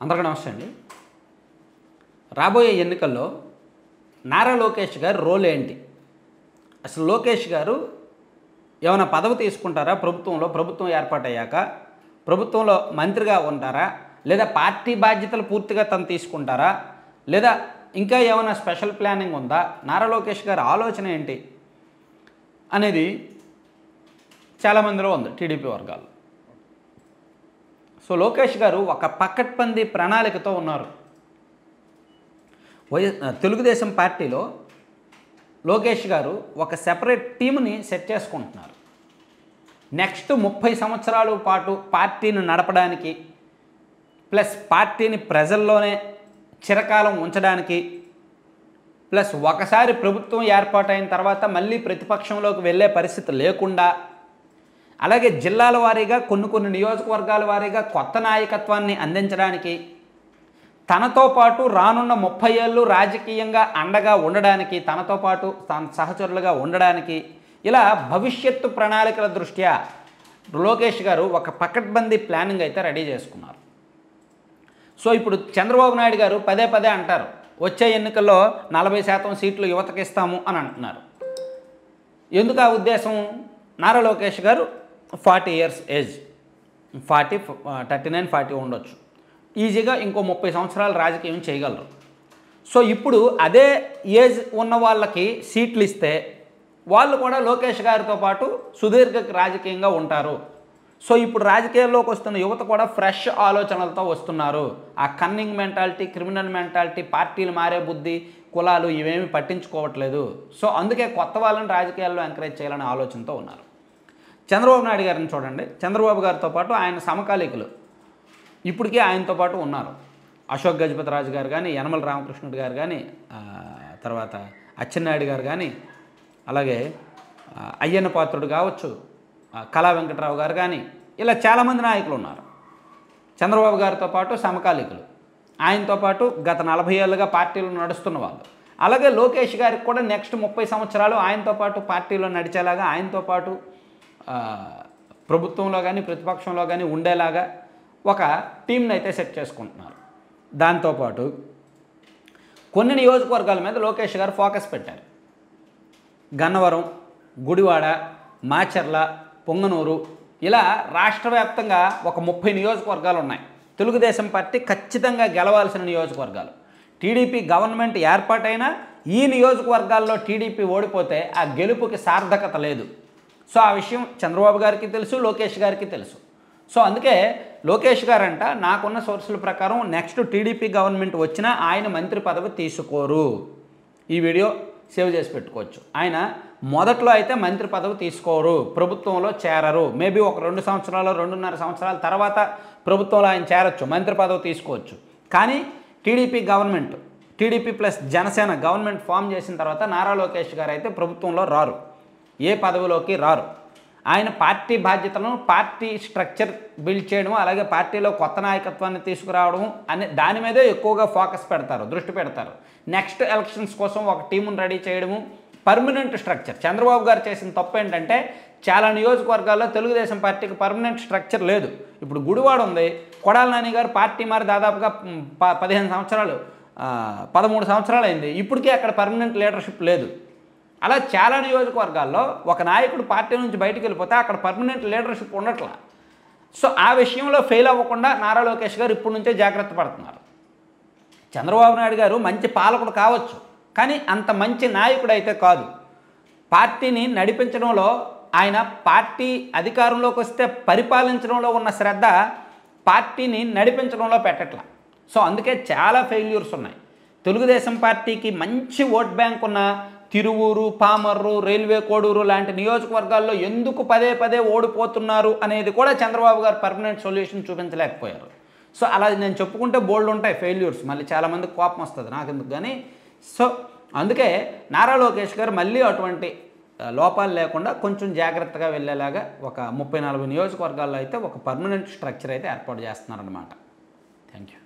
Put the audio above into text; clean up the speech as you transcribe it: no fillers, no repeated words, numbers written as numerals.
అందరికీ నమస్తే అండి. రాబోయే ఎన్నికల్లో నారా లోకేష్ గారి రోల్ ఏంటి? అసలు లోకేష్ గారు ఏమైనా పదవి తీసుకుంటారా? ప్రభుత్వం ఏర్పాటయ్యాక ప్రభుత్వంలో మంత్రిగా ఉంటారా? లేదా పార్టీ బాధ్యతలు పూర్తిగా తను తీసుకుంటారా? లేదా ఇంకా ఏమైనా స్పెషల్ ప్లానింగ్ ఉందా? నారా లోకేష్ గారి ఆలోచన ఏంటి అనేది చాలామందిలో ఉంది టీడీపీ వర్గాలు. సో లోకేష్ గారు ఒక పకడ్బందీ ప్రణాళికతో ఉన్నారు. తెలుగుదేశం పార్టీలో లోకేష్ గారు ఒక సెపరేట్ టీంని సెట్ చేసుకుంటున్నారు. నెక్స్ట్ 30 సంవత్సరాల పాటు పార్టీని నడపడానికి, ప్లస్ పార్టీని ప్రజల్లోనే చిరకాలం ఉంచడానికి, ప్లస్ ఒకసారి ప్రభుత్వం ఏర్పాటైన తర్వాత మళ్ళీ ప్రతిపక్షంలోకి వెళ్ళే పరిస్థితి లేకుండా, అలాగే జిల్లాల వారీగా కొన్ని నియోజకవర్గాల వారీగా కొత్త నాయకత్వాన్ని అందించడానికి, తనతో పాటు రానున్న 30 ఏళ్ళు రాజకీయంగా అండగా ఉండడానికి, తనతో పాటు తన సహచరులుగా ఉండడానికి, ఇలా భవిష్యత్తు ప్రణాళికల దృష్ట్యా లోకేష్ గారు ఒక పకడ్బందీ ప్లానింగ్ అయితే రెడీ చేసుకున్నారు. సో ఇప్పుడు చంద్రబాబు నాయుడు గారు పదే అంటారు, వచ్చే ఎన్నికల్లో 40% సీట్లు యువతకి ఇస్తాము అని అంటున్నారు. ఎందుకు ఆ ఉద్దేశం? నారా లోకేష్ గారు 40 ఇయర్స్ ఏజ్, 39-40 ఉండొచ్చు, ఈజీగా ఇంకో 30 సంవత్సరాలు రాజకీయం చేయగలరు. సో ఇప్పుడు అదే ఏజ్ ఉన్న వాళ్ళకి సీట్లు ఇస్తే వాళ్ళు కూడా లోకేష్ గారితో పాటు సుదీర్ఘ రాజకీయంగా ఉంటారు. సో ఇప్పుడు రాజకీయాల్లోకి వస్తున్న యువత కూడా ఫ్రెష్ ఆలోచనలతో వస్తున్నారు. ఆ కన్నింగ్ మెంటాలిటీ, క్రిమినల్ మెంటాలిటీ, పార్టీలు మారే బుద్ధి, కులాలు ఇవేమీ పట్టించుకోవట్లేదు. సో అందుకే కొత్త వాళ్ళని రాజకీయాల్లో ఎంకరేజ్ చేయాలనే ఆలోచనతో ఉన్నారు. చంద్రబాబు నాయుడు గారిని చూడండి. చంద్రబాబు గారితో పాటు ఆయన సమకాలీకులు ఇప్పటికీ ఆయనతో పాటు ఉన్నారు. అశోక్ గజపతిరాజు గారు కానీ, యనమల రామకృష్ణుడు గారు కానీ, తర్వాత అచ్చెన్నాయుడు గారు కానీ, అలాగే అయ్యన్న పాత్రుడు కావచ్చు, కళా వెంకటరావు గారు కానీ, ఇలా చాలామంది నాయకులు ఉన్నారు చంద్రబాబు గారితో పాటు సమకాలీకులు. ఆయనతో పాటు గత 40 ఏళ్ళుగా పార్టీలో నడుస్తున్న వాళ్ళు. అలాగే లోకేష్ గారికి కూడా నెక్స్ట్ 30 సంవత్సరాలు ఆయనతో పాటు పార్టీలో నడిచేలాగా, ఆయనతో పాటు ప్రభుత్వంలో కానీ ప్రతిపక్షంలో కానీ ఉండేలాగా ఒక టీంని అయితే సెట్ చేసుకుంటున్నారు. దాంతోపాటు కొన్ని నియోజకవర్గాల మీద లోకేష్ గారు ఫోకస్ పెట్టారు. గన్నవరం, గుడివాడ, మాచర్ల, పొంగనూరు, ఇలా రాష్ట్ర వ్యాప్తంగా ఒక 30 నియోజకవర్గాలు ఉన్నాయి. తెలుగుదేశం పార్టీ ఖచ్చితంగా గెలవాల్సిన నియోజకవర్గాలు. టీడీపీ గవర్నమెంట్ ఏర్పాటైనా ఈ నియోజకవర్గాల్లో టీడీపీ ఓడిపోతే ఆ గెలుపుకి సార్థకత లేదు. సో ఆ విషయం చంద్రబాబు గారికి తెలుసు, లోకేష్ గారికి తెలుసు. సో అందుకే లోకేష్ గారంట, నాకున్న సోర్సుల ప్రకారం నెక్స్ట్ టీడీపీ గవర్నమెంట్ వచ్చినా ఆయన మంత్రి పదవి తీసుకోరు. ఈ వీడియో సేవ్ చేసి పెట్టుకోవచ్చు. ఆయన మొదట్లో అయితే మంత్రి పదవి తీసుకోరు, ప్రభుత్వంలో చేరరు. మేబీ ఒక 2 సంవత్సరాలు, 2.5 సంవత్సరాల తర్వాత ప్రభుత్వంలో ఆయన చేరొచ్చు, మంత్రి పదవి తీసుకోవచ్చు. కానీ TDP government, TDP plus Janasena government form చేసిన తర్వాత నారా లోకేష్ గారు అయితే ప్రభుత్వంలో రారు, ఏ పదవిలోకి రారు. ఆయన పార్టీ బాధ్యతలను, పార్టీ స్ట్రక్చర్ బిల్డ్ చేయడం, అలాగే పార్టీలో కొత్త నాయకత్వాన్ని తీసుకురావడం అనే దాని మీదే ఎక్కువగా ఫోకస్ పెడతారు, దృష్టి పెడతారు. నెక్స్ట్ ఎలక్షన్స్ కోసం ఒక టీమును రెడీ చేయడము, పర్మనెంట్ స్ట్రక్చర్. చంద్రబాబు గారు చేసిన తప్పు ఏంటంటే చాలా నియోజకవర్గాల్లో తెలుగుదేశం పార్టీకి పర్మనెంట్ స్ట్రక్చర్ లేదు. ఇప్పుడు గుడివాడ ఉంది, కొడాల నాని గారు పార్టీ మారి దాదాపుగా 15 సంవత్సరాలు, 13 సంవత్సరాలు అయింది, ఇప్పటికీ అక్కడ పర్మనెంట్ లీడర్షిప్ లేదు. అలా చాలా నియోజకవర్గాల్లో ఒక నాయకుడు పార్టీ నుంచి బయటికి వెళ్ళిపోతే అక్కడ పర్మనెంట్ లీడర్షిప్ ఉండట్లా. సో ఆ విషయంలో ఫెయిల్ అవ్వకుండా నారా లోకేష్ గారు ఇప్పటి నుంచే జాగ్రత్త పడుతున్నారు. చంద్రబాబు నాయుడు గారు మంచి పాలకుడు కావచ్చు, కానీ అంత మంచి నాయకుడు అయితే కాదు. పార్టీని నడిపించడంలో ఆయన, పార్టీ అధికారంలోకి వస్తే పరిపాలించడంలో ఉన్న శ్రద్ధ పార్టీని నడిపించడంలో పెట్టట్లా. సో అందుకే చాలా ఫెయిల్యూర్స్ ఉన్నాయి. తెలుగుదేశం పార్టీకి మంచి ఓట్ బ్యాంక్ ఉన్న తిరువూరు, పామర్రు, రైల్వే కోడూరు లాంటి నియోజకవర్గాల్లో ఎందుకు పదే ఓడిపోతున్నారు అనేది కూడా చంద్రబాబు గారు పర్మనెంట్ సొల్యూషన్ చూపించలేకపోయారు. సో అలా నేను చెప్పుకుంటే బోల్డ్ ఉంటాయి ఫెయిల్యూర్స్, మళ్ళీ చాలామందికి కోపం వస్తుంది, నాకెందుకు కానీ. సో అందుకే నారా లోకేష్ గారు మళ్ళీ అటువంటి లోపాలు లేకుండా కొంచెం జాగ్రత్తగా వెళ్ళేలాగా ఒక 30-40 నియోజకవర్గాల్లో అయితే ఒక పర్మనెంట్ స్ట్రక్చర్ అయితే ఏర్పాటు చేస్తున్నారన్నమాట. Thank you.